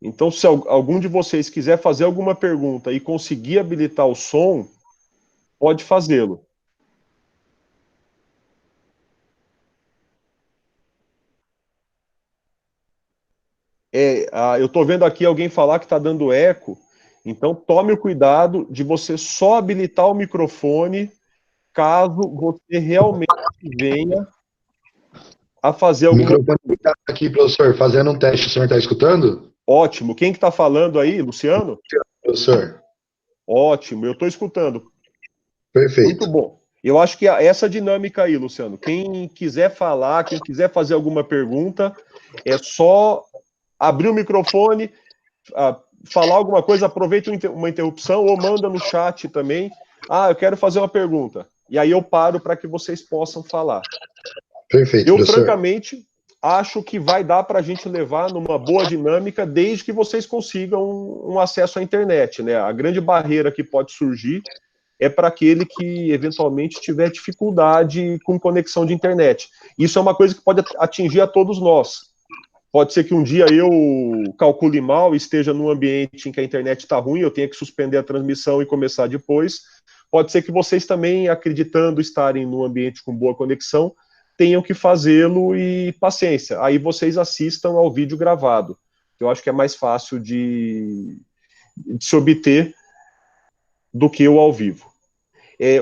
Então, se algum de vocês quiser fazer alguma pergunta e conseguir habilitar o som, pode fazê-lo. Eu estou vendo aqui alguém falar que está dando eco, então tome o cuidado de você só habilitar o microfone caso você realmente venha a fazer O alguma... microfone está aqui, professor, fazendo um teste. O senhor está escutando? Ótimo. Quem que está falando aí, Luciano? Professor, Ótimo, eu estou escutando. Muito perfeito. bom. Eu acho que essa dinâmica aí, Luciano, quem quiser falar, quem quiser fazer alguma pergunta, é só abrir o microfone, falar alguma coisa, aproveita uma interrupção ou manda no chat também. Ah, eu quero fazer uma pergunta. E aí eu paro para que vocês possam falar. Perfeito, Eu, professor. francamente, acho que vai dar para a gente levar numa boa dinâmica desde que vocês consigam um acesso à internet, né? A grande barreira que pode surgir é para aquele que eventualmente tiver dificuldade com conexão de internet. Isso é uma coisa que pode atingir a todos nós. Pode ser que um dia eu calcule mal, esteja num ambiente em que a internet está ruim, eu tenha que suspender a transmissão e começar depois. Pode ser que vocês também, acreditando estarem num ambiente com boa conexão, tenham que fazê-lo e paciência. Aí vocês assistam ao vídeo gravado, que eu acho que é mais fácil de se obter do que o ao vivo.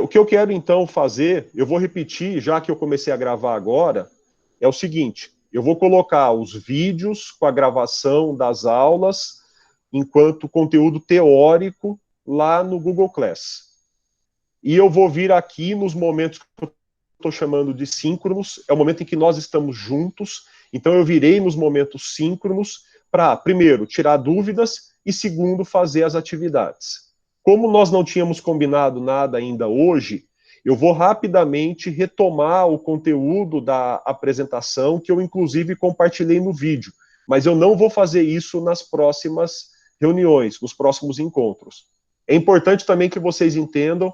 O que eu quero então fazer, eu vou repetir, já que eu comecei a gravar agora, é o seguinte: eu vou colocar os vídeos com a gravação das aulas enquanto conteúdo teórico lá no Google Class. E eu vou vir aqui nos momentos que eu estou chamando de síncronos, é o momento em que nós estamos juntos, então eu virei nos momentos síncronos para, primeiro, tirar dúvidas e, segundo, fazer as atividades. Como nós não tínhamos combinado nada ainda hoje, eu vou rapidamente retomar o conteúdo da apresentação, que eu inclusive compartilhei no vídeo, mas eu não vou fazer isso nas próximas reuniões, nos próximos encontros. É importante também que vocês entendam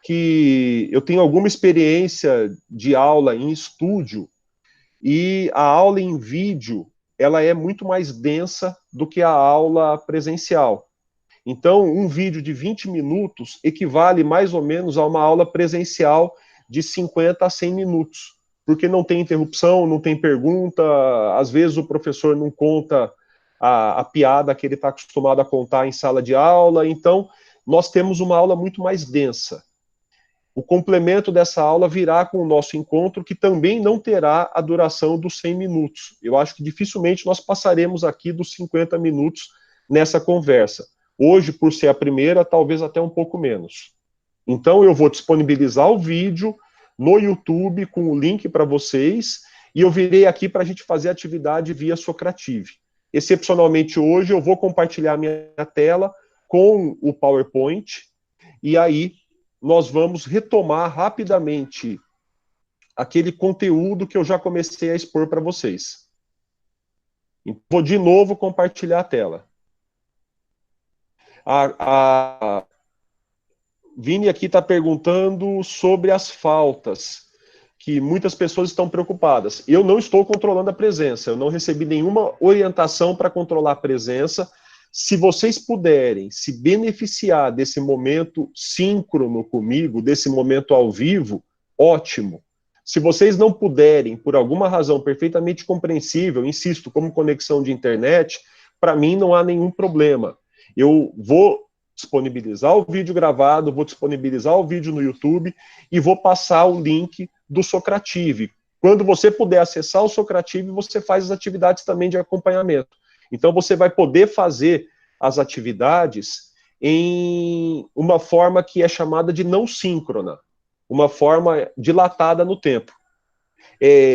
que eu tenho alguma experiência de aula em estúdio e a aula em vídeo ela é muito mais densa do que a aula presencial. Então, um vídeo de 20 minutos equivale mais ou menos a uma aula presencial de 50 a 100 minutos, porque não tem interrupção, não tem pergunta, às vezes o professor não conta a piada que ele está acostumado a contar em sala de aula, então nós temos uma aula muito mais densa. O complemento dessa aula virá com o nosso encontro, que também não terá a duração dos 100 minutos. Eu acho que dificilmente nós passaremos aqui dos 50 minutos nessa conversa. Hoje, por ser a primeira, talvez até um pouco menos. Então, eu vou disponibilizar o vídeo no YouTube com o link para vocês e eu virei aqui para a gente fazer a atividade via Socrative. Excepcionalmente hoje, eu vou compartilhar minha tela com o PowerPoint e aí nós vamos retomar rapidamente aquele conteúdo que eu já comecei a expor para vocês. Vou de novo compartilhar a tela. A Vini aqui está perguntando sobre as faltas, que muitas pessoas estão preocupadas. Eu não estou controlando a presença, eu não recebi nenhuma orientação para controlar a presença. Se vocês puderem se beneficiar desse momento síncrono comigo, desse momento ao vivo, ótimo. Se vocês não puderem, por alguma razão perfeitamente compreensível, insisto, como conexão de internet, para mim não há nenhum problema. Eu vou disponibilizar o vídeo gravado, vou disponibilizar o vídeo no YouTube e vou passar o link do Socrative. Quando você puder acessar o Socrative, você faz as atividades também de acompanhamento. Então você vai poder fazer as atividades em uma forma que é chamada de não síncrona, uma forma dilatada no tempo.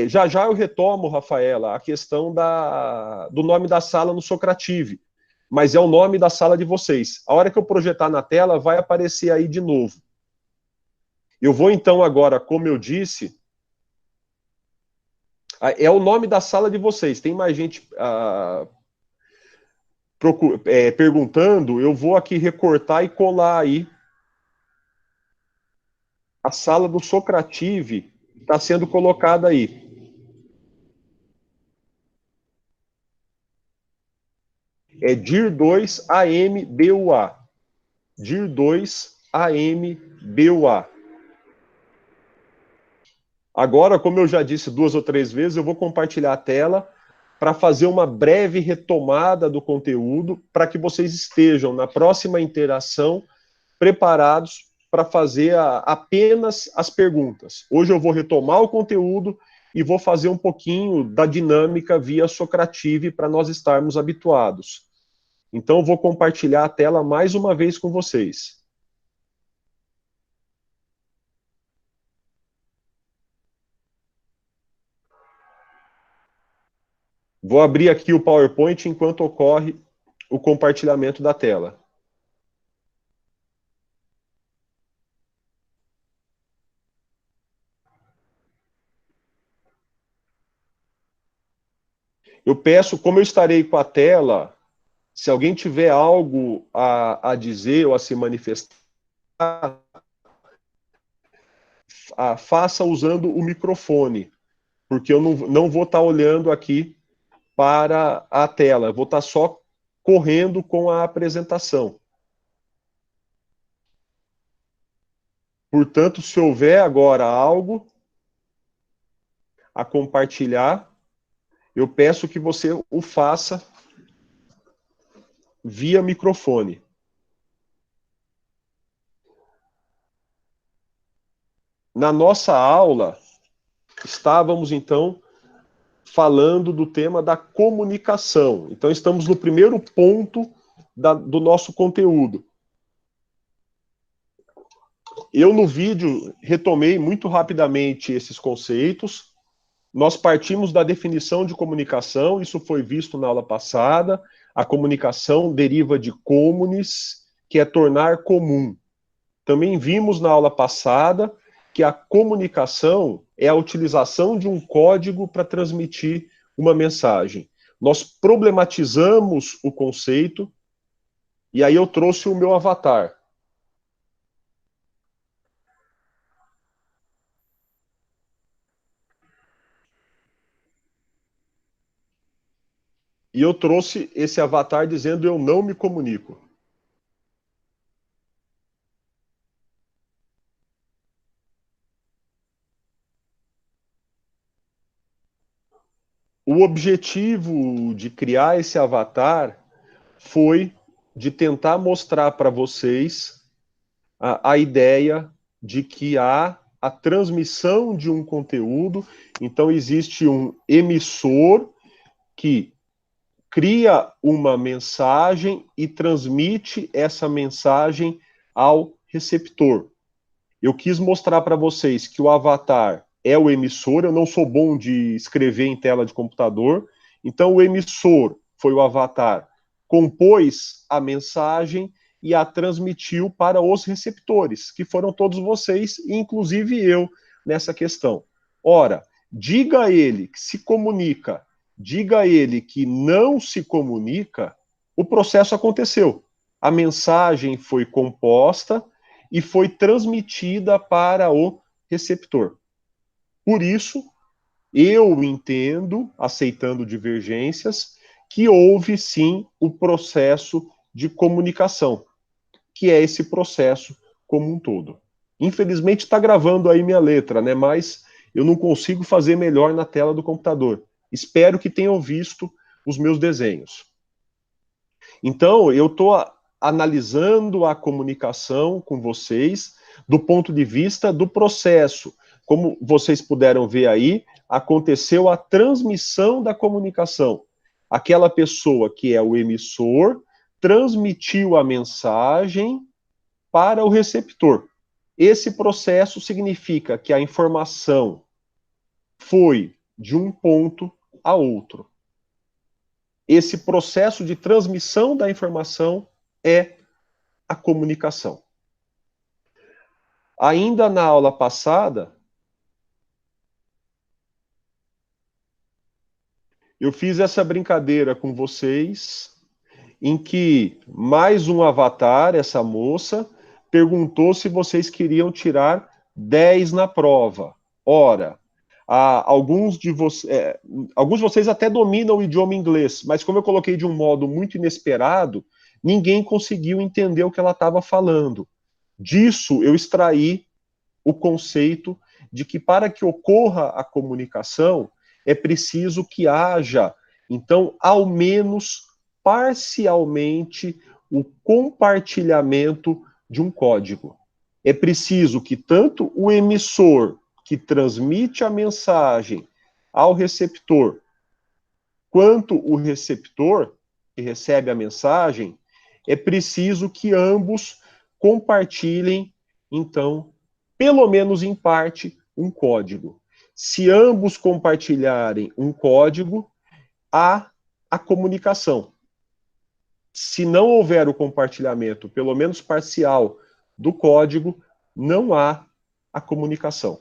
Já já eu retomo, Rafaela, a questão do nome da sala no Socrative, mas é o nome da sala de vocês. A hora que eu projetar na tela, vai aparecer aí de novo. Eu vou então agora, como eu disse, é o nome da sala de vocês. Tem mais gente perguntando, eu vou aqui recortar e colar aí. A sala do Socrative está sendo colocada aí. É DIR2AMBUA. DIR2AMBUA. Agora, como eu já disse 2 ou 3 vezes, eu vou compartilhar a tela para fazer uma breve retomada do conteúdo, para que vocês estejam na próxima interação preparados para fazer apenas as perguntas. Hoje eu vou retomar o conteúdo e vou fazer um pouquinho da dinâmica via Socrative para nós estarmos habituados. Então eu vou compartilhar a tela mais uma vez com vocês. Vou abrir aqui o PowerPoint enquanto ocorre o compartilhamento da tela. Eu peço, como eu estarei com a tela, se alguém tiver algo a dizer ou a se manifestar, faça usando o microfone, porque eu não vou estar olhando aqui para a tela, eu vou estar só correndo com a apresentação. Portanto, se houver agora algo a compartilhar, eu peço que você o faça via microfone. Na nossa aula, estávamos, então, falando do tema da comunicação. Então, estamos no primeiro ponto do nosso conteúdo. Eu, no vídeo, retomei muito rapidamente esses conceitos. Nós partimos da definição de comunicação, isso foi visto na aula passada. A comunicação deriva de comunis, que é tornar comum. Também vimos na aula passada que a comunicação é a utilização de um código para transmitir uma mensagem. Nós problematizamos o conceito, e aí eu trouxe o meu avatar. E eu trouxe esse avatar dizendo: eu não me comunico. O objetivo de criar esse avatar foi de tentar mostrar para vocês a ideia de que há a transmissão de um conteúdo. Então, existe um emissor que cria uma mensagem e transmite essa mensagem ao receptor. Eu quis mostrar para vocês que o avatar é o emissor. Eu não sou bom de escrever em tela de computador, então o emissor foi o avatar, compôs a mensagem e a transmitiu para os receptores, que foram todos vocês, inclusive eu, nessa questão. Ora, diga a ele que se comunica, diga a ele que não se comunica, o processo aconteceu. A mensagem foi composta e foi transmitida para o receptor. Por isso, eu entendo, aceitando divergências, que houve sim o processo de comunicação, que é esse processo como um todo. Infelizmente está gravando aí minha letra, né? Mas eu não consigo fazer melhor na tela do computador. Espero que tenham visto os meus desenhos. Então, eu estou analisando a comunicação com vocês do ponto de vista do processo. Como vocês puderam ver aí, aconteceu a transmissão da comunicação. Aquela pessoa que é o emissor transmitiu a mensagem para o receptor. Esse processo significa que a informação foi de um ponto a outro. Esse processo de transmissão da informação é a comunicação. Ainda na aula passada, eu fiz essa brincadeira com vocês, em que mais um avatar, essa moça, perguntou se vocês queriam tirar 10 na prova. Ora, alguns de vocês até dominam o idioma inglês, mas como eu coloquei de um modo muito inesperado, ninguém conseguiu entender o que ela estava falando. Disso eu extraí o conceito de que para que ocorra a comunicação, é preciso que haja, então, ao menos parcialmente, o compartilhamento de um código. É preciso que tanto o emissor, que transmite a mensagem ao receptor, quanto o receptor, que recebe a mensagem, é preciso que ambos compartilhem, então, pelo menos em parte, um código. Se ambos compartilharem um código, há a comunicação. Se não houver o compartilhamento, pelo menos parcial, do código, não há a comunicação.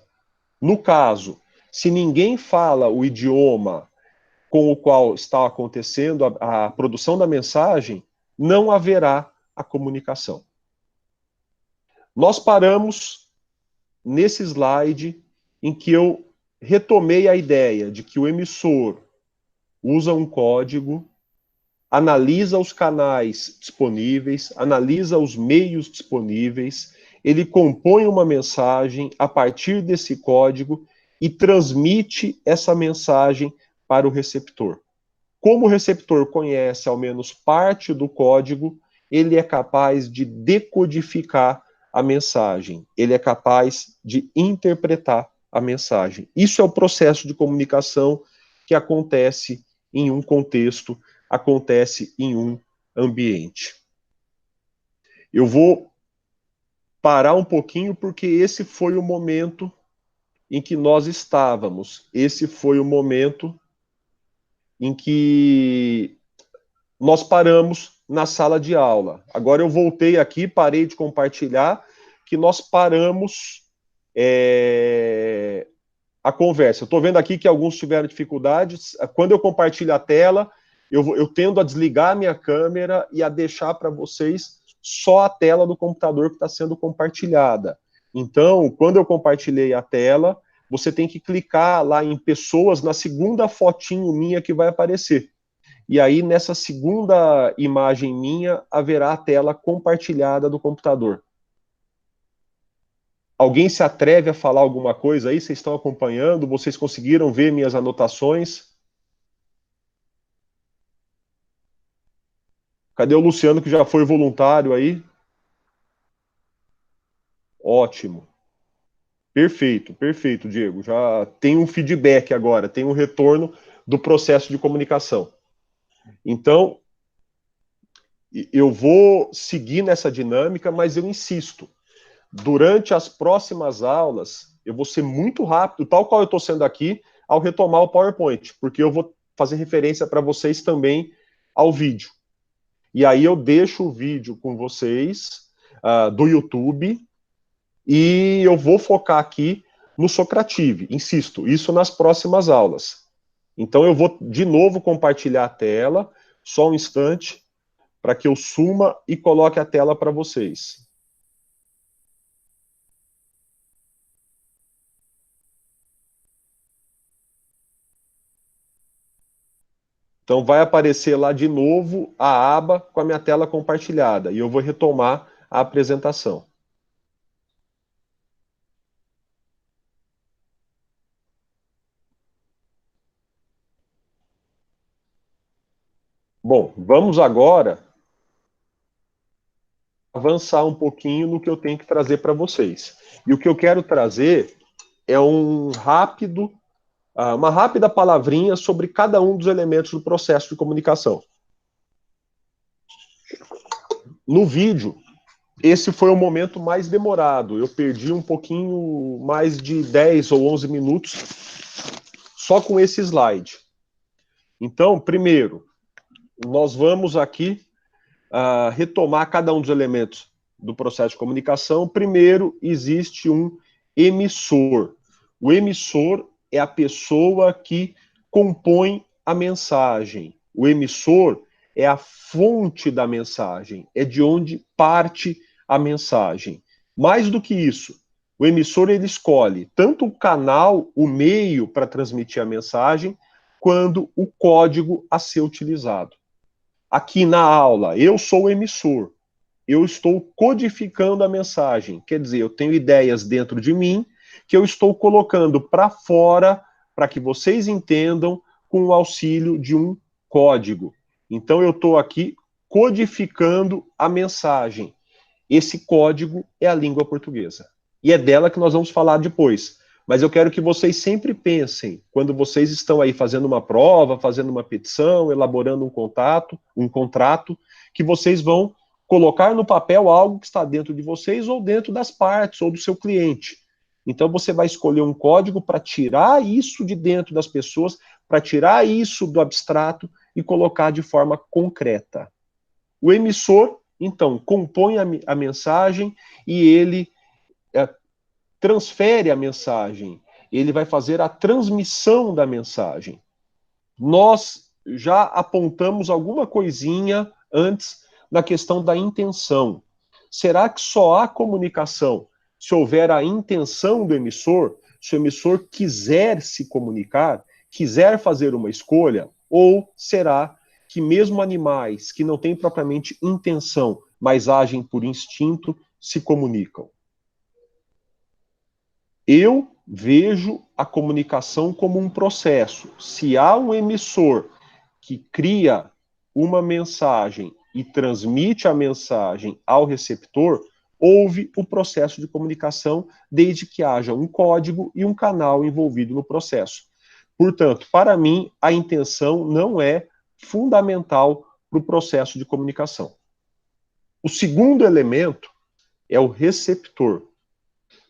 No caso, se ninguém fala o idioma com o qual está acontecendo a produção da mensagem, não haverá a comunicação. Nós paramos nesse slide em que eu retomei a ideia de que o emissor usa um código, analisa os canais disponíveis, analisa os meios disponíveis, ele compõe uma mensagem a partir desse código e transmite essa mensagem para o receptor. Como o receptor conhece ao menos parte do código, ele é capaz de decodificar a mensagem, ele é capaz de interpretar a mensagem. Isso é o processo de comunicação que acontece em um contexto, acontece em um ambiente. Eu vou parar um pouquinho porque esse foi o momento em que nós estávamos. Esse foi o momento em que nós paramos na sala de aula. Agora eu voltei aqui, parei de compartilhar, que nós paramos a conversa. Eu estou vendo aqui que alguns tiveram dificuldades. Quando eu compartilho a tela, eu tendo a desligar a minha câmera e a deixar para vocês só a tela do computador que está sendo compartilhada. Então, quando eu compartilhei a tela, você tem que clicar lá em pessoas, na segunda fotinho minha que vai aparecer. E aí, nessa segunda imagem minha, haverá a tela compartilhada do computador. Alguém se atreve a falar alguma coisa aí? Vocês estão acompanhando? Vocês conseguiram ver minhas anotações? Cadê o Luciano, que já foi voluntário aí? Ótimo. Perfeito, perfeito, Diego. Já tem um feedback agora, tem um retorno do processo de comunicação. Então, eu vou seguir nessa dinâmica, mas eu insisto. Durante as próximas aulas, eu vou ser muito rápido, tal qual eu estou sendo aqui, ao retomar o PowerPoint, porque eu vou fazer referência para vocês também ao vídeo. E aí eu deixo o vídeo com vocês, do YouTube, e eu vou focar aqui no Socrative. Insisto, isso nas próximas aulas. Então eu vou de novo compartilhar a tela, só um instante, para que eu suma e coloque a tela para vocês. Então vai aparecer lá de novo a aba com a minha tela compartilhada e eu vou retomar a apresentação. Bom, vamos agora avançar um pouquinho no que eu tenho que trazer para vocês. E o que eu quero trazer é uma rápida palavrinha sobre cada um dos elementos do processo de comunicação. No vídeo, esse foi o momento mais demorado. Eu perdi um pouquinho mais de 10 ou 11 minutos só com esse slide. Então, primeiro, nós vamos aqui retomar cada um dos elementos do processo de comunicação. Primeiro, existe um emissor. O emissor é a pessoa que compõe a mensagem. O emissor é a fonte da mensagem, é de onde parte a mensagem. Mais do que isso, O emissor, ele escolhe tanto o canal, o meio para transmitir a mensagem, quanto o código a ser utilizado. Aqui na aula, eu sou o emissor. Eu estou codificando a mensagem. Quer dizer, eu tenho ideias dentro de mim que eu estou colocando para fora para que vocês entendam com o auxílio de um código. Então, eu estou aqui codificando a mensagem. Esse código é a língua portuguesa. E é dela que nós vamos falar depois. Mas eu quero que vocês sempre pensem, quando vocês estão aí fazendo uma prova, fazendo uma petição, elaborando um contrato, que vocês vão colocar no papel algo que está dentro de vocês ou dentro das partes ou do seu cliente. Então você vai escolher um código para tirar isso de dentro das pessoas, para tirar isso do abstrato e colocar de forma concreta. O emissor, então, compõe a mensagem e ele transfere a mensagem. Ele vai fazer a transmissão da mensagem. Nós já apontamos alguma coisinha antes na questão da intenção. Será que só há comunicação se houver a intenção do emissor, se o emissor quiser se comunicar, quiser fazer uma escolha, ou será que mesmo animais que não têm propriamente intenção, mas agem por instinto, se comunicam? Eu vejo a comunicação como um processo. Se há um emissor que cria uma mensagem e transmite a mensagem ao receptor, houve o processo de comunicação, desde que haja um código e um canal envolvido no processo. Portanto, para mim, a intenção não é fundamental para o processo de comunicação. O segundo elemento é o receptor.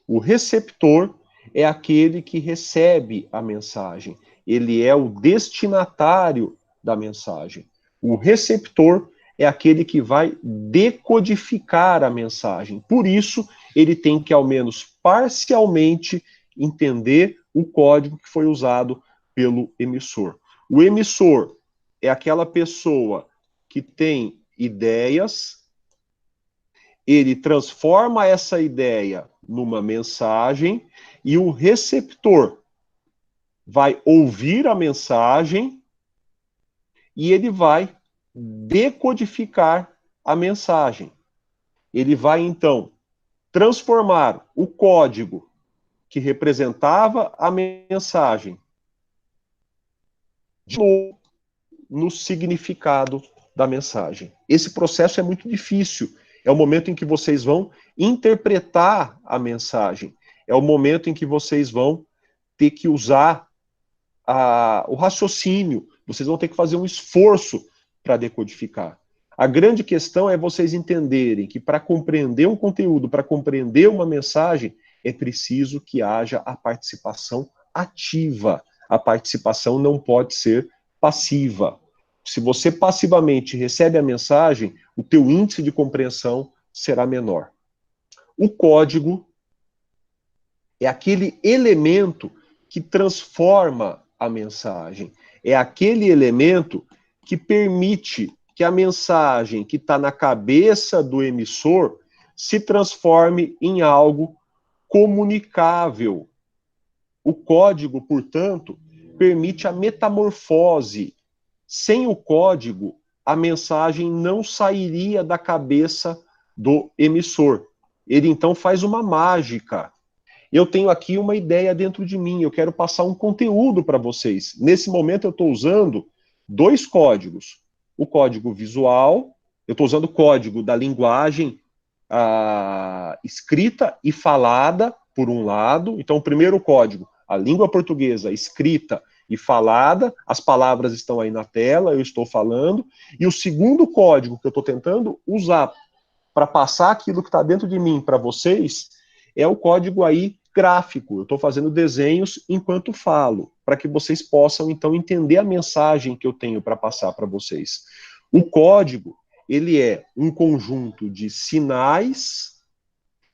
O receptor é aquele que recebe a mensagem. Ele é o destinatário da mensagem. O receptor é aquele que vai decodificar a mensagem. Por isso, ele tem que, ao menos parcialmente, entender o código que foi usado pelo emissor. O emissor é aquela pessoa que tem ideias, ele transforma essa ideia numa mensagem e o receptor vai ouvir a mensagem e ele vai decodificar a mensagem. Ele vai, então, transformar o código que representava a mensagem de novo no significado da mensagem. Esse processo é muito difícil. É o momento em que vocês vão interpretar a mensagem. É o momento em que vocês vão ter que usar o raciocínio. Vocês vão ter que fazer um esforço para decodificar. A grande questão é vocês entenderem que para compreender um conteúdo, para compreender uma mensagem, é preciso que haja a participação ativa. A participação não pode ser passiva. Se você passivamente recebe a mensagem, o teu índice de compreensão será menor. O código é aquele elemento que transforma a mensagem. É aquele elemento que permite que a mensagem que está na cabeça do emissor se transforme em algo comunicável. O código, portanto, permite a metamorfose. Sem o código, a mensagem não sairia da cabeça do emissor. Ele, então, faz uma mágica. Eu tenho aqui uma ideia dentro de mim, eu quero passar um conteúdo para vocês. Nesse momento, eu estou usando dois códigos. O código visual, eu estou usando o código da linguagem escrita e falada, por um lado. Então, o primeiro código, a língua portuguesa escrita e falada, as palavras estão aí na tela, eu estou falando. E o segundo código que eu estou tentando usar para passar aquilo que está dentro de mim para vocês é o código aí gráfico. Eu estou fazendo desenhos enquanto falo, para que vocês possam, então, entender a mensagem que eu tenho para passar para vocês. O código, ele é um conjunto de sinais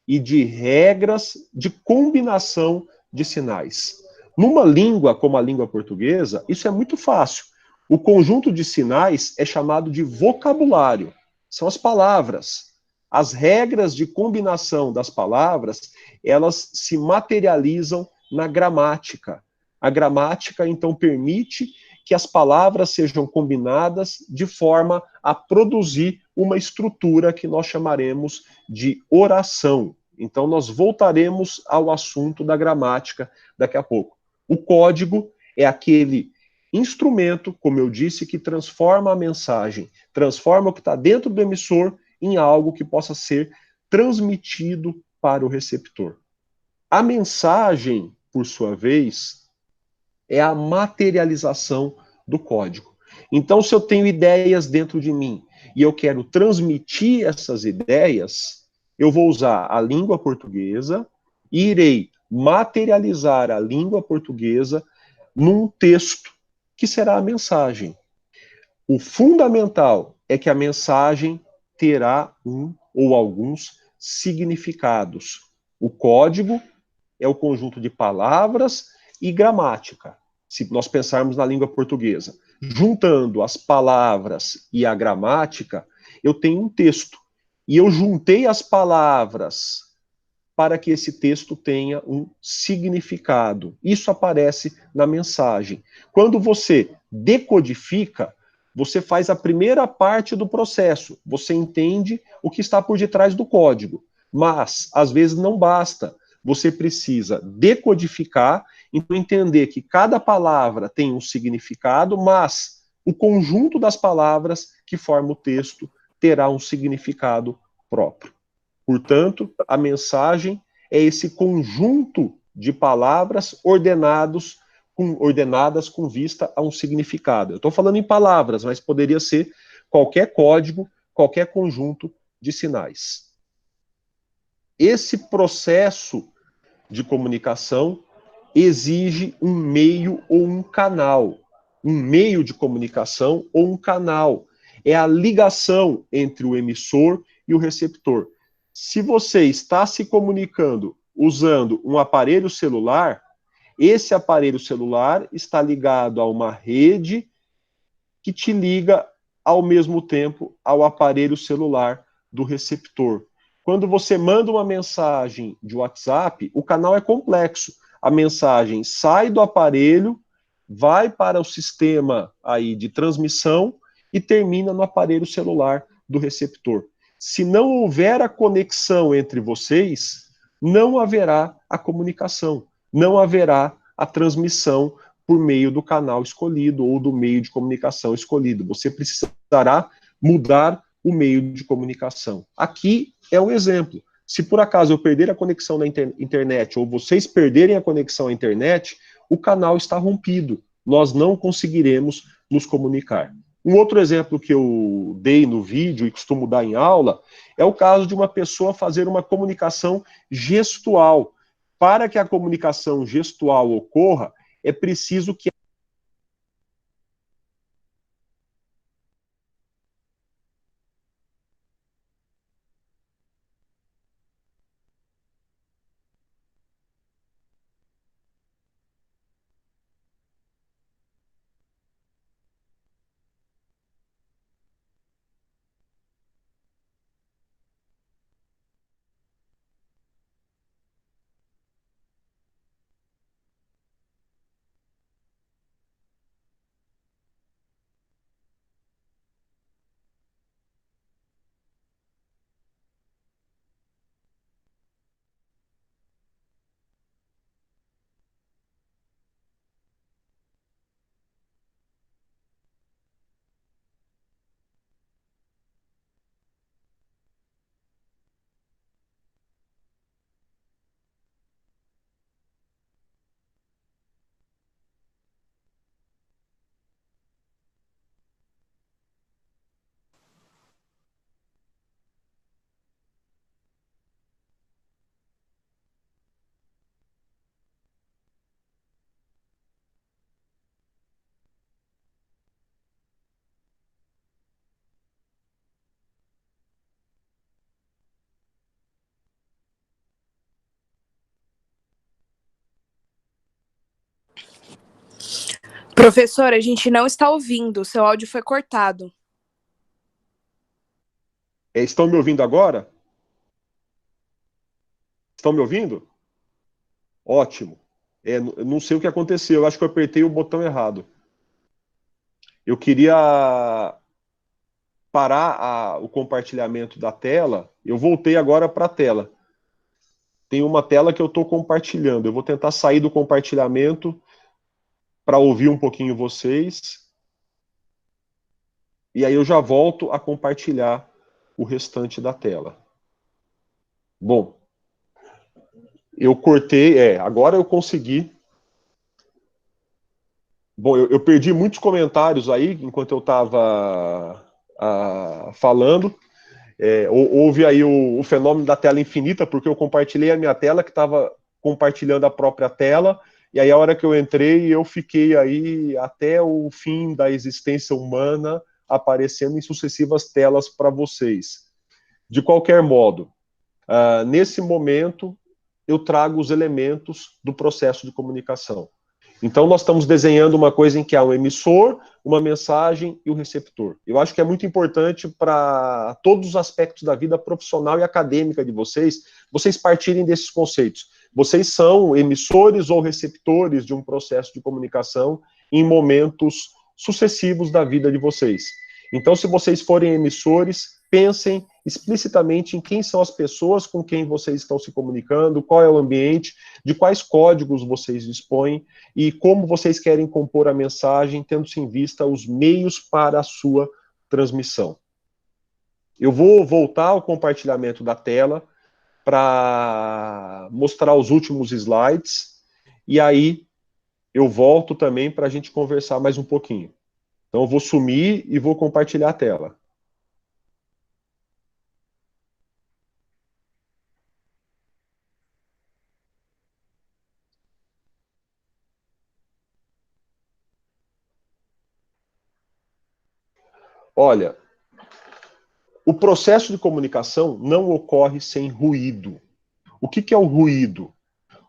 e de regras de combinação de sinais. Numa língua como a língua portuguesa, isso é muito fácil. O conjunto de sinais é chamado de vocabulário. São as palavras. As regras de combinação das palavras, elas se materializam na gramática. A gramática, então, permite que as palavras sejam combinadas de forma a produzir uma estrutura que nós chamaremos de oração. Então, nós voltaremos ao assunto da gramática daqui a pouco. O código é aquele instrumento, como eu disse, que transforma a mensagem, transforma o que está dentro do emissor em algo que possa ser transmitido para o receptor. A mensagem, por sua vez, é a materialização do código. Então, se eu tenho ideias dentro de mim e eu quero transmitir essas ideias, eu vou usar a língua portuguesa e irei materializar a língua portuguesa num texto que será a mensagem. O fundamental é que a mensagem terá um ou alguns significados. O código é o conjunto de palavras e gramática, se nós pensarmos na língua portuguesa. Juntando as palavras e a gramática, eu tenho um texto. E eu juntei as palavras para que esse texto tenha um significado. Isso aparece na mensagem. Quando você decodifica, você faz a primeira parte do processo. Você entende o que está por detrás do código. Mas, às vezes, não basta. Você precisa decodificar, então entender que cada palavra tem um significado, mas o conjunto das palavras que forma o texto terá um significado próprio. Portanto, a mensagem é esse conjunto de palavras ordenadas com vista a um significado. Eu estou falando em palavras, mas poderia ser qualquer código, qualquer conjunto de sinais. Esse processo de comunicação exige um meio ou um canal. Um meio de comunicação ou um canal. É a ligação entre o emissor e o receptor. Se você está se comunicando usando um aparelho celular, esse aparelho celular está ligado a uma rede que te liga ao mesmo tempo ao aparelho celular do receptor. Quando você manda uma mensagem de WhatsApp, o canal é complexo. A mensagem sai do aparelho, vai para o sistema aí de transmissão e termina no aparelho celular do receptor. Se não houver a conexão entre vocês, não haverá a comunicação, não haverá a transmissão por meio do canal escolhido ou do meio de comunicação escolhido. Você precisará mudar o meio de comunicação. Aqui é um exemplo. Se por acaso eu perder a conexão na internet ou vocês perderem a conexão à internet, o canal está rompido. Nós não conseguiremos nos comunicar. Um outro exemplo que eu dei no vídeo e costumo dar em aula é o caso de uma pessoa fazer uma comunicação gestual. Para que a comunicação gestual ocorra, é preciso que Professor, a gente não está ouvindo, seu áudio foi cortado. Estão me ouvindo agora? Estão me ouvindo? Ótimo. Eu não sei o que aconteceu, eu acho que eu apertei o botão errado. Eu queria parar o compartilhamento da tela. Eu voltei agora para a tela. Tem uma tela que eu estou compartilhando. Eu vou tentar sair do compartilhamento para ouvir um pouquinho vocês. E aí eu já volto a compartilhar o restante da tela. Bom, eu cortei, agora eu consegui. Bom, eu perdi muitos comentários aí enquanto eu estava falando. Houve aí o fenômeno da tela infinita, porque eu compartilhei a minha tela, que estava compartilhando a própria tela, e aí a hora que eu entrei, eu fiquei aí até o fim da existência humana, aparecendo em sucessivas telas para vocês. De qualquer modo, nesse momento, eu trago os elementos do processo de comunicação. Então, nós estamos desenhando uma coisa em que há um emissor, uma mensagem e o receptor. Eu acho que é muito importante para todos os aspectos da vida profissional e acadêmica de vocês partirem desses conceitos. Vocês são emissores ou receptores de um processo de comunicação em momentos sucessivos da vida de vocês. Então, se vocês forem emissores, pensem explicitamente em quem são as pessoas com quem vocês estão se comunicando, qual é o ambiente, de quais códigos vocês dispõem e como vocês querem compor a mensagem, tendo-se em vista os meios para a sua transmissão. Eu vou voltar ao compartilhamento da tela para mostrar os últimos slides e aí eu volto também para a gente conversar mais um pouquinho. Então eu vou sumir e vou compartilhar a tela. Olha, o processo de comunicação não ocorre sem ruído. O que é o ruído?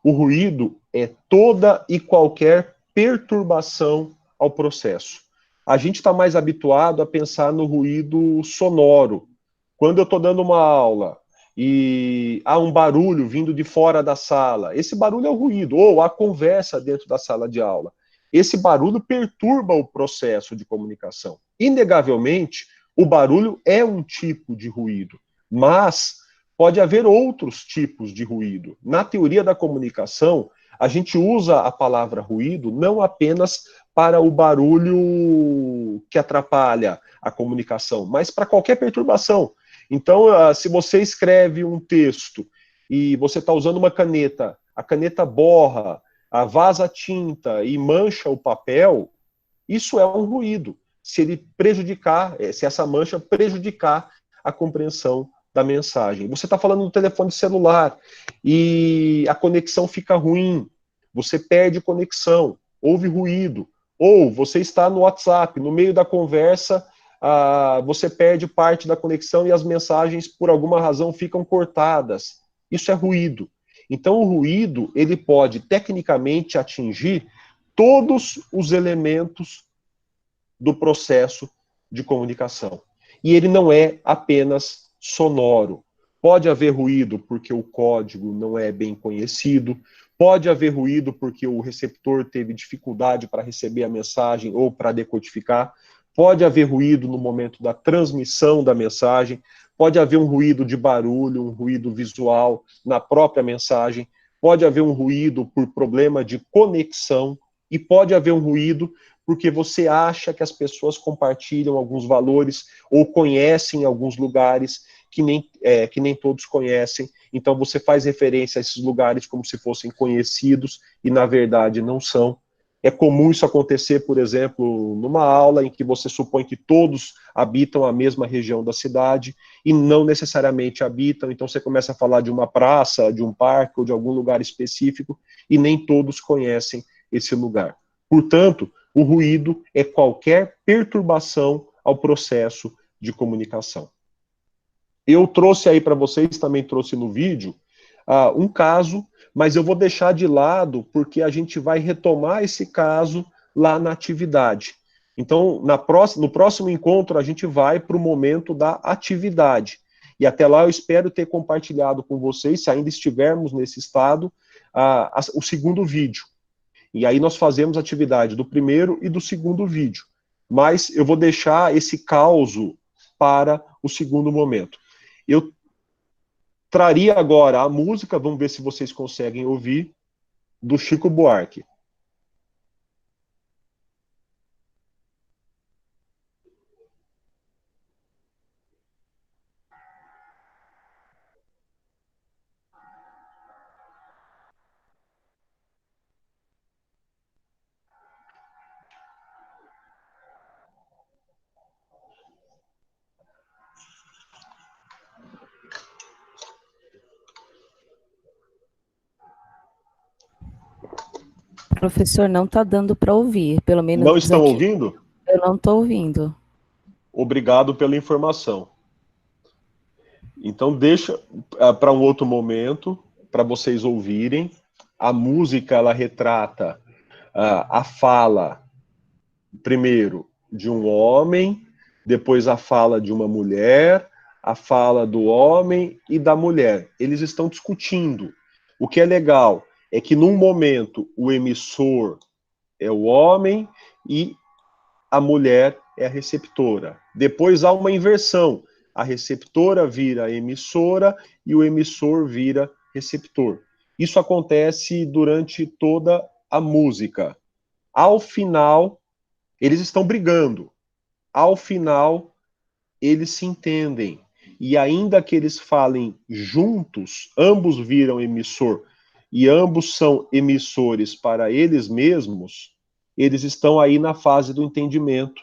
O ruído é toda e qualquer perturbação ao processo. A gente está mais habituado a pensar no ruído sonoro. Quando eu estou dando uma aula e há um barulho vindo de fora da sala, esse barulho é o ruído, ou a conversa dentro da sala de aula. Esse barulho perturba o processo de comunicação. Inegavelmente, o barulho é um tipo de ruído, mas pode haver outros tipos de ruído. Na teoria da comunicação, a gente usa a palavra ruído não apenas para o barulho que atrapalha a comunicação, mas para qualquer perturbação. Então, se você escreve um texto e você está usando uma caneta, a caneta borra, vaza a tinta e mancha o papel, isso é um ruído. Se ele prejudicar, se essa mancha prejudicar a compreensão da mensagem. Você está falando no telefone celular e a conexão fica ruim, você perde conexão, houve ruído. Ou você está no WhatsApp, no meio da conversa, você perde parte da conexão e as mensagens, por alguma razão, ficam cortadas. Isso é ruído. Então, o ruído, ele pode, tecnicamente, atingir todos os elementos do processo de comunicação. E ele não é apenas sonoro. Pode haver ruído porque o código não é bem conhecido, pode haver ruído porque o receptor teve dificuldade para receber a mensagem ou para decodificar, pode haver ruído no momento da transmissão da mensagem, pode haver um ruído de barulho, um ruído visual na própria mensagem, pode haver um ruído por problema de conexão e pode haver um ruído porque você acha que as pessoas compartilham alguns valores ou conhecem alguns lugares que nem todos conhecem, então você faz referência a esses lugares como se fossem conhecidos e na verdade não são. É comum isso acontecer, por exemplo, numa aula em que você supõe que todos habitam a mesma região da cidade e não necessariamente habitam, então você começa a falar de uma praça, de um parque ou de algum lugar específico e nem todos conhecem esse lugar. Portanto, o ruído é qualquer perturbação ao processo de comunicação. Eu trouxe aí para vocês, também trouxe no vídeo, um caso, mas eu vou deixar de lado porque a gente vai retomar esse caso lá na atividade. Então, no próximo encontro, a gente vai para o momento da atividade. E até lá eu espero ter compartilhado com vocês, se ainda estivermos nesse estado, o segundo vídeo. E aí nós fazemos atividade do primeiro e do segundo vídeo. Mas eu vou deixar esse causo para o segundo momento. Eu traria agora a música, vamos ver se vocês conseguem ouvir, do Chico Buarque. Professor, não está dando para ouvir, pelo menos Não estão aqui. ouvindo? Eu não estou ouvindo. Obrigado pela informação. Então deixa para um outro momento, para vocês ouvirem. A música, ela retrata a fala, primeiro, de um homem, depois a fala de uma mulher, a fala do homem e da mulher. Eles estão discutindo. O que é legal é que, num momento, o emissor é o homem e a mulher é a receptora. Depois há uma inversão. A receptora vira emissora e o emissor vira receptor. Isso acontece durante toda a música. Ao final, eles estão brigando. Ao final, eles se entendem. E ainda que eles falem juntos, ambos viram emissor e ambos são emissores para eles mesmos, eles estão aí na fase do entendimento,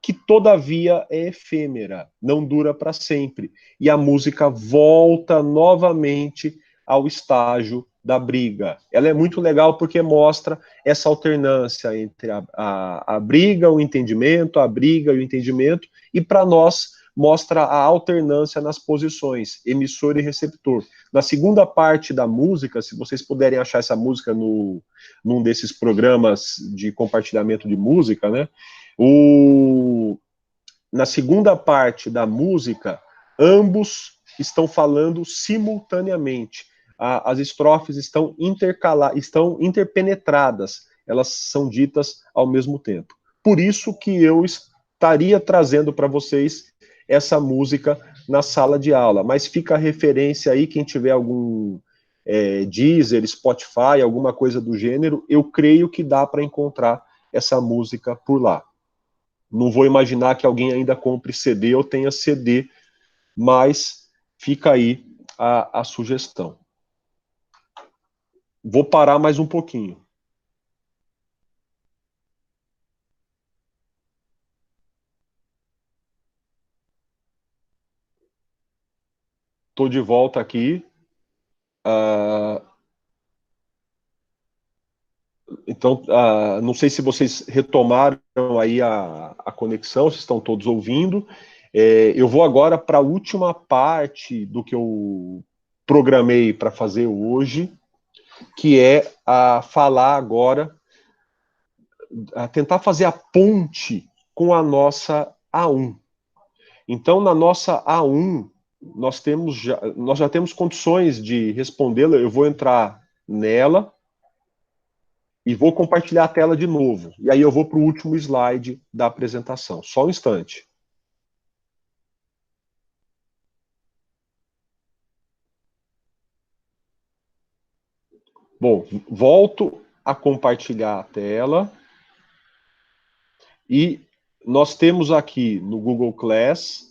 que todavia é efêmera, não dura para sempre. E a música volta novamente ao estágio da briga. Ela é muito legal porque mostra essa alternância entre a briga, o entendimento, a briga e o entendimento, e para nós mostra a alternância nas posições, emissor e receptor. Na segunda parte da música, se vocês puderem achar essa música num desses programas de compartilhamento de música, né? Na segunda parte da música, ambos estão falando simultaneamente. As estrofes estão interpenetradas, elas são ditas ao mesmo tempo. Por isso que eu estaria trazendo para vocês essa música na sala de aula. Mas fica a referência aí, quem tiver algum Deezer, Spotify, alguma coisa do gênero, eu creio que dá para encontrar essa música por lá. Não vou imaginar que alguém ainda compre CD ou tenha CD, mas fica aí a sugestão. Vou parar mais um pouquinho. Estou de volta aqui. Então, não sei se vocês retomaram aí a conexão, se estão todos ouvindo. Eu vou agora para a última parte do que eu programei para fazer hoje, que é falar agora, tentar fazer a ponte com a nossa A1. Então, na nossa A1, nós já temos condições de respondê-la. Eu vou entrar nela e vou compartilhar a tela de novo. E aí eu vou para o último slide da apresentação. Só um instante. Bom, volto a compartilhar a tela. E nós temos aqui no Google Class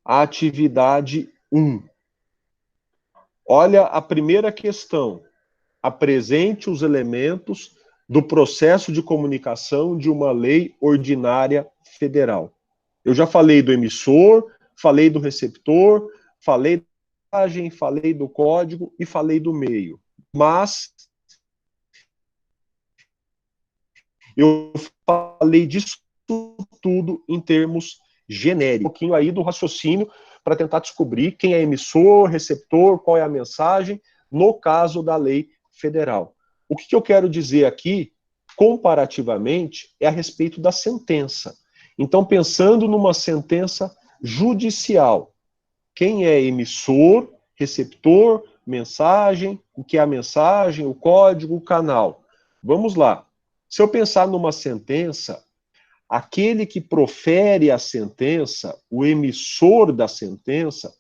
a atividade 1. Olha a primeira questão. Apresente os elementos do processo de comunicação de uma lei ordinária federal. Eu já falei do emissor, falei do receptor, falei da mensagem, falei do código e falei do meio. Mas eu falei disso tudo em termos genéricos. Um pouquinho aí do raciocínio para tentar descobrir quem é emissor, receptor, qual é a mensagem, no caso da lei federal. O que eu quero dizer aqui, comparativamente, é a respeito da sentença. Então, pensando numa sentença judicial, Quem é emissor, receptor, mensagem, o que é a mensagem, o código, o canal. Vamos lá. Se eu pensar numa sentença, aquele que profere a sentença, o emissor da sentença,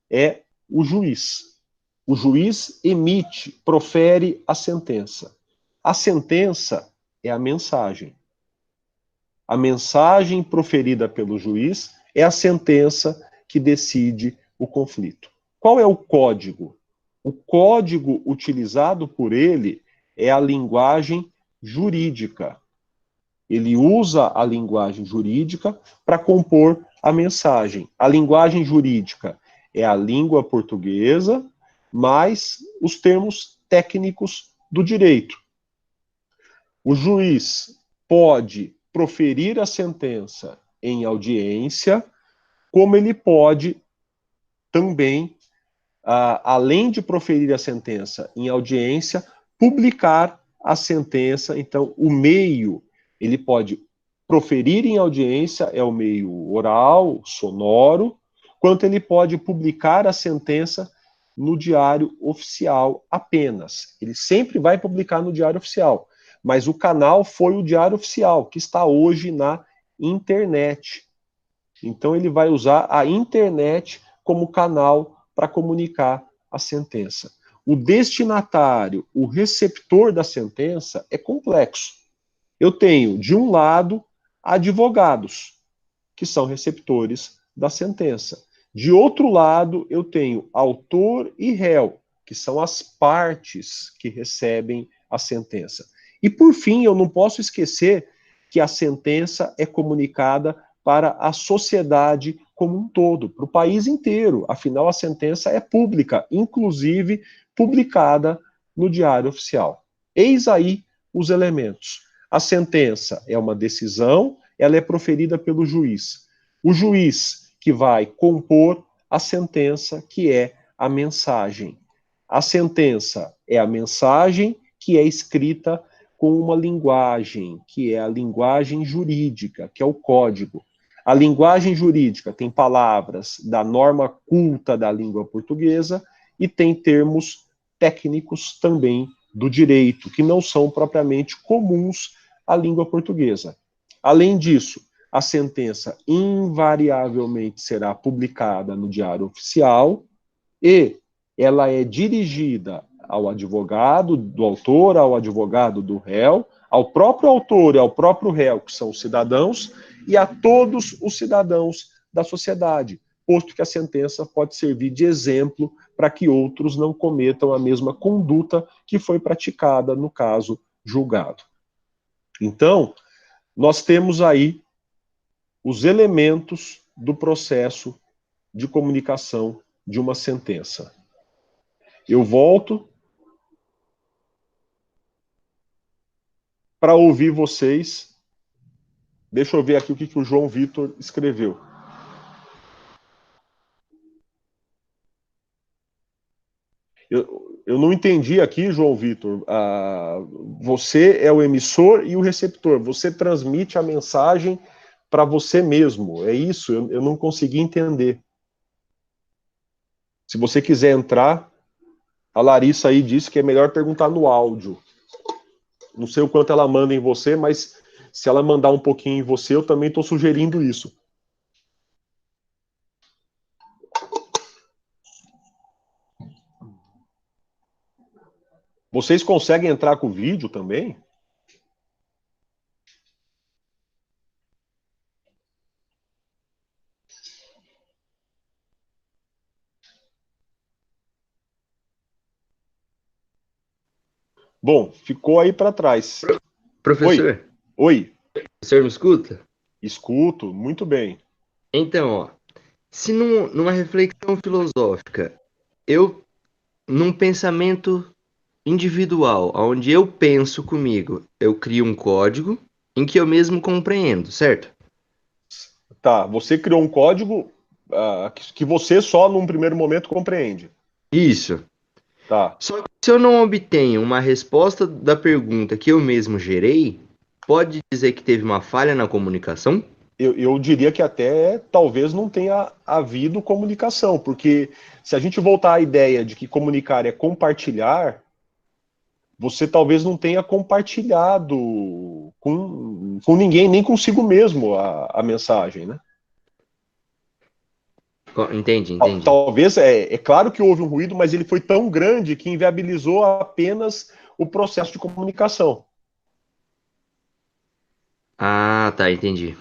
é o juiz. O juiz emite, profere a sentença. A sentença é a mensagem. A mensagem proferida pelo juiz é a sentença que decide o conflito. Qual é o código? O código utilizado por ele é a linguagem jurídica. Ele usa a linguagem jurídica para compor a mensagem. A linguagem jurídica é a língua portuguesa, mais os termos técnicos do direito. O juiz pode proferir a sentença em audiência, como ele pode também, além de proferir a sentença em audiência, publicar a sentença. Então, o meio, ele pode proferir em audiência, é o meio oral, sonoro, quanto ele pode publicar a sentença no Diário Oficial apenas. Ele sempre vai publicar no Diário Oficial, mas o canal foi o Diário Oficial, que está hoje na internet. Então ele vai usar a internet como canal para comunicar a sentença. O destinatário, o receptor da sentença é complexo. Eu tenho, de um lado, advogados, que são receptores da sentença. De outro lado, eu tenho autor e réu, que são as partes que recebem a sentença. E, por fim, eu não posso esquecer que a sentença é comunicada para a sociedade como um todo, para o país inteiro. Afinal, a sentença é pública, inclusive publicada no Diário Oficial. Eis aí os elementos. A sentença é uma decisão, ela é proferida pelo juiz. O juiz que vai compor a sentença, que é a mensagem. A sentença é a mensagem que é escrita com uma linguagem, que é a linguagem jurídica, que é o código. A linguagem jurídica tem palavras da norma culta da língua portuguesa e tem termos técnicos também do direito, que não são propriamente comuns à língua portuguesa. Além disso, a sentença invariavelmente será publicada no Diário Oficial e ela é dirigida ao advogado do autor, ao advogado do réu, ao próprio autor e ao próprio réu, que são os cidadãos, e a todos os cidadãos da sociedade, posto que a sentença pode servir de exemplo para que outros não cometam a mesma conduta que foi praticada no caso julgado. Então, nós temos aí os elementos do processo de comunicação de uma sentença. Eu volto para ouvir vocês. Deixa eu ver aqui o que o João Vitor escreveu. Eu não entendi aqui, João Vitor. Você é o emissor e o receptor. Você transmite a mensagem para você mesmo. É isso? Eu não consegui entender. Se você quiser entrar, a Larissa aí disse que é melhor perguntar no áudio. Não sei o quanto ela manda em você, mas se ela mandar um pouquinho em você, eu também estou sugerindo isso. Vocês conseguem entrar com o vídeo também? Bom, ficou aí para trás. Professor? Oi. O senhor me escuta? Escuto, muito bem. Então, ó, se numa reflexão filosófica, num pensamento individual, onde eu penso comigo, eu crio um código em que eu mesmo compreendo, certo? Tá, você criou um código que você só num primeiro momento compreende. Isso. Tá. Só que se eu não obtenho uma resposta da pergunta que eu mesmo gerei, pode dizer que teve uma falha na comunicação? eu diria que até talvez não tenha havido comunicação, porque se a gente voltar à ideia de que comunicar é compartilhar, você talvez não tenha compartilhado com ninguém, nem consigo mesmo a mensagem, né? Entendi. Talvez, é claro que houve um ruído, mas ele foi tão grande que inviabilizou apenas o processo de comunicação. Ah, tá, entendi.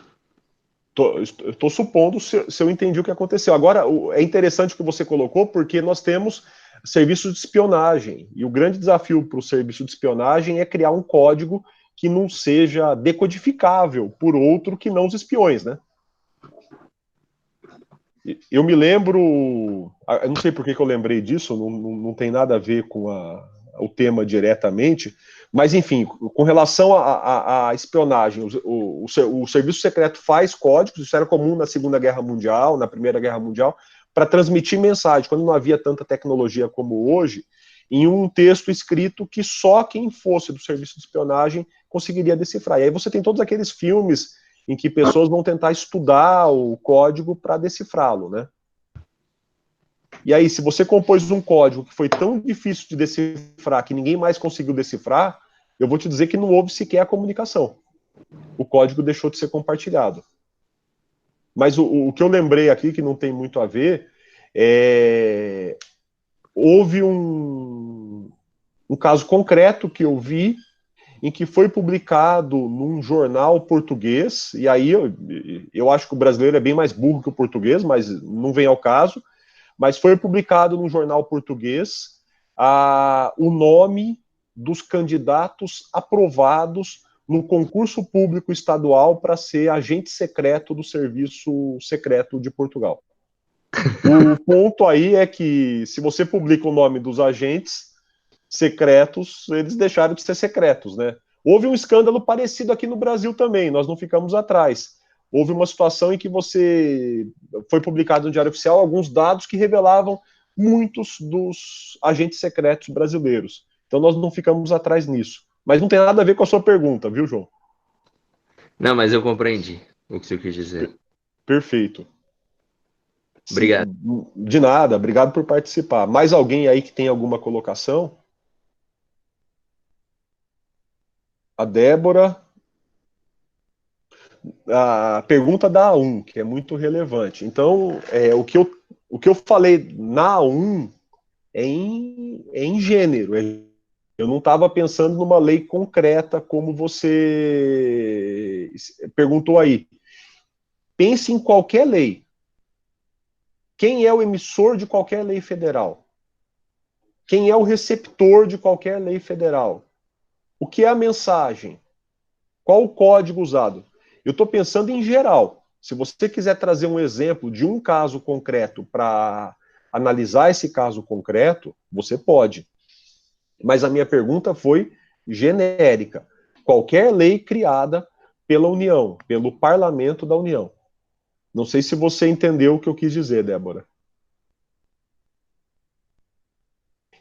Estou supondo se eu entendi o que aconteceu. Agora, é interessante o que você colocou, porque nós temos serviços de espionagem, e o grande desafio para o serviço de espionagem é criar um código que não seja decodificável por outro que não os espiões, né? Eu me lembro, eu não sei por que eu lembrei disso, não tem nada a ver com o tema diretamente, mas enfim, com relação à espionagem, o serviço secreto faz códigos, isso era comum na Segunda Guerra Mundial, na Primeira Guerra Mundial, para transmitir mensagem, quando não havia tanta tecnologia como hoje, em um texto escrito que só quem fosse do serviço de espionagem conseguiria decifrar. E aí você tem todos aqueles filmes em que pessoas vão tentar estudar o código para decifrá-lo, né? E aí, se você compôs um código que foi tão difícil de decifrar que ninguém mais conseguiu decifrar, eu vou te dizer que não houve sequer a comunicação. O código deixou de ser compartilhado. Mas o que eu lembrei aqui, que não tem muito a ver, houve um caso concreto que eu vi em que foi publicado num jornal português, e aí eu acho que o brasileiro é bem mais burro que o português, mas não vem ao caso, mas foi publicado num jornal português o nome dos candidatos aprovados no concurso público estadual para ser agente secreto do Serviço Secreto de Portugal. O ponto aí é que, se você publica o nome dos agentes secretos, eles deixaram de ser secretos, né? Houve um escândalo parecido aqui no Brasil também, nós não ficamos atrás. Houve uma situação em que foi publicado no Diário Oficial alguns dados que revelavam muitos dos agentes secretos brasileiros. Então nós não ficamos atrás nisso. Mas não tem nada a ver com a sua pergunta, viu, João? Não, mas eu compreendi o que você quis dizer. Perfeito. Obrigado. De nada, obrigado por participar. Mais alguém aí que tem alguma colocação? A Débora. A pergunta da A1, que é muito relevante. Então, o que eu falei na A1 é em gênero. Eu não estava pensando numa lei concreta, como você perguntou aí. Pense em qualquer lei. Quem é o emissor de qualquer lei federal? Quem é o receptor de qualquer lei federal? O que é a mensagem? Qual o código usado? Eu estou pensando em geral. Se você quiser trazer um exemplo de um caso concreto para analisar esse caso concreto, você pode. Mas a minha pergunta foi genérica. Qualquer lei criada pela União, pelo Parlamento da União. Não sei se você entendeu o que eu quis dizer, Débora.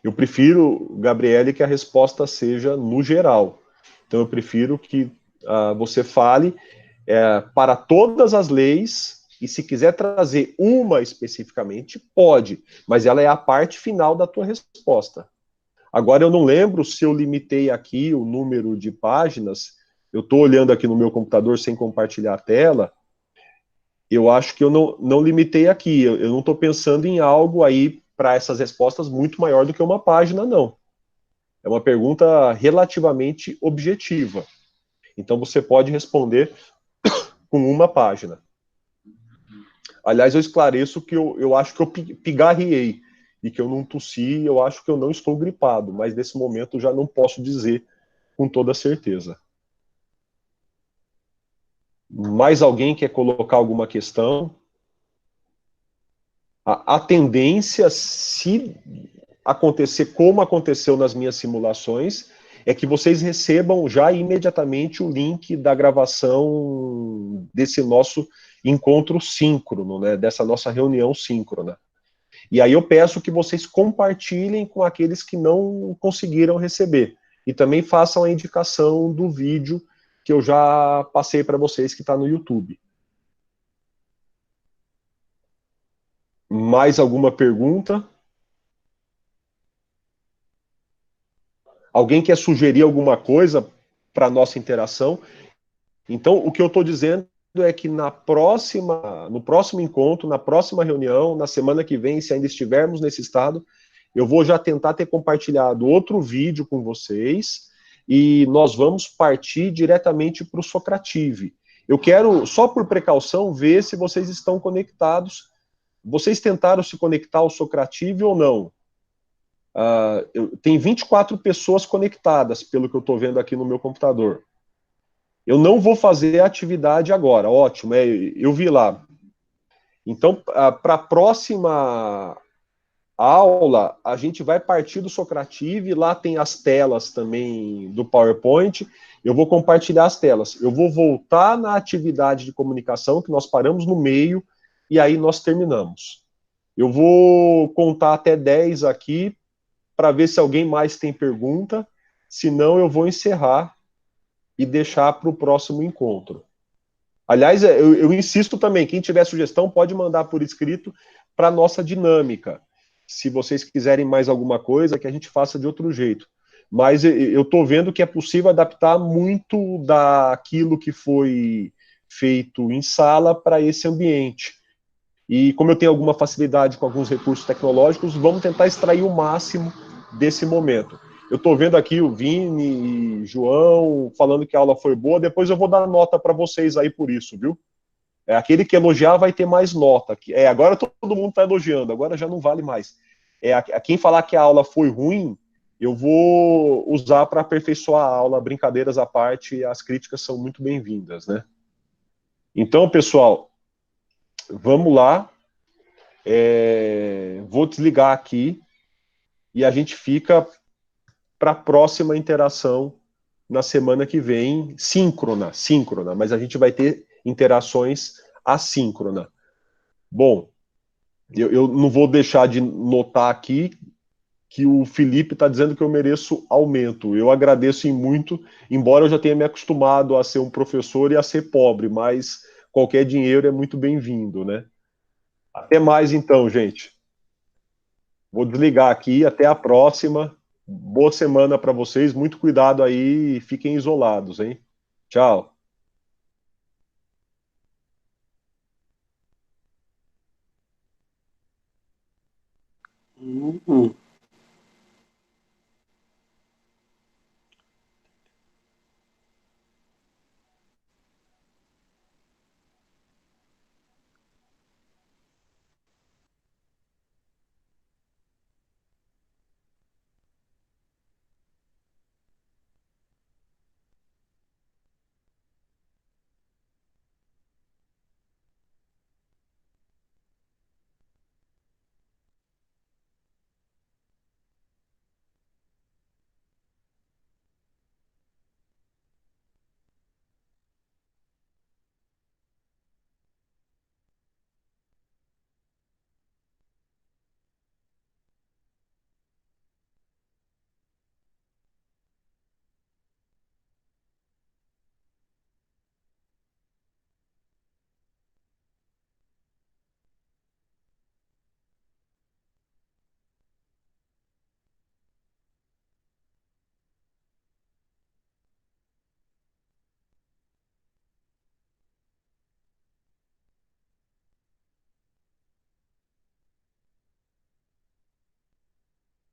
Eu prefiro, Gabriele, que a resposta seja no geral. Então eu prefiro que você fale para todas as leis, e se quiser trazer uma especificamente, pode, mas ela é a parte final da tua resposta. Agora, eu não lembro se eu limitei aqui o número de páginas, eu estou olhando aqui no meu computador sem compartilhar a tela, eu acho que eu não limitei aqui, eu não estou pensando em algo aí para essas respostas muito maior do que uma página, não. É uma pergunta relativamente objetiva. Então, você pode responder com uma página. Aliás, eu esclareço que eu acho que eu pigarriei e que eu não tossi, eu acho que eu não estou gripado, mas nesse momento eu já não posso dizer com toda certeza. Mais alguém quer colocar alguma questão? A tendência, se acontecer como aconteceu nas minhas simulações, é que vocês recebam já imediatamente o link da gravação desse nosso encontro síncrono, né, dessa nossa reunião síncrona. E aí eu peço que vocês compartilhem com aqueles que não conseguiram receber. E também façam a indicação do vídeo que eu já passei para vocês, que está no YouTube. Mais alguma pergunta? Alguém quer sugerir alguma coisa para a nossa interação? Então, o que eu estou dizendo é que no próximo encontro, na próxima reunião, na semana que vem, se ainda estivermos nesse estado, eu vou já tentar ter compartilhado outro vídeo com vocês e nós vamos partir diretamente para o Socrative. Eu quero, só por precaução, ver se vocês estão conectados. Vocês tentaram se conectar ao Socrative ou não? Tem 24 pessoas conectadas, pelo que eu estou vendo aqui no meu computador. Eu não vou fazer a atividade agora, ótimo, eu vi lá. Então, para a próxima aula, a gente vai partir do Socrative, lá tem as telas também do PowerPoint, eu vou compartilhar as telas. Eu vou voltar na atividade de comunicação, que nós paramos no meio, e aí nós terminamos. Eu vou contar até 10 aqui, para ver se alguém mais tem pergunta, senão eu vou encerrar e deixar para o próximo encontro. Aliás, eu insisto também, quem tiver sugestão pode mandar por escrito para a nossa dinâmica. Se vocês quiserem mais alguma coisa, que a gente faça de outro jeito. Mas eu estou vendo que é possível adaptar muito daquilo que foi feito em sala para esse ambiente. E como eu tenho alguma facilidade com alguns recursos tecnológicos, vamos tentar extrair o máximo desse momento. Eu estou vendo aqui o Vini e João falando que a aula foi boa, depois eu vou dar nota para vocês aí por isso, viu? Aquele que elogiar vai ter mais nota. Agora todo mundo está elogiando, agora já não vale mais. Quem falar que a aula foi ruim, eu vou usar para aperfeiçoar a aula, brincadeiras à parte, as críticas são muito bem-vindas, né? Então, pessoal, vamos lá. Vou desligar aqui e a gente fica para a próxima interação na semana que vem, síncrona, mas a gente vai ter interações assíncrona. Bom, eu não vou deixar de notar aqui que o Felipe está dizendo que eu mereço aumento. Eu agradeço em muito, embora eu já tenha me acostumado a ser um professor e a ser pobre, mas qualquer dinheiro é muito bem-vindo, né? Até mais então, gente. Vou desligar aqui, até a próxima. Boa semana para vocês, muito cuidado aí e fiquem isolados, hein? Tchau. Uhum.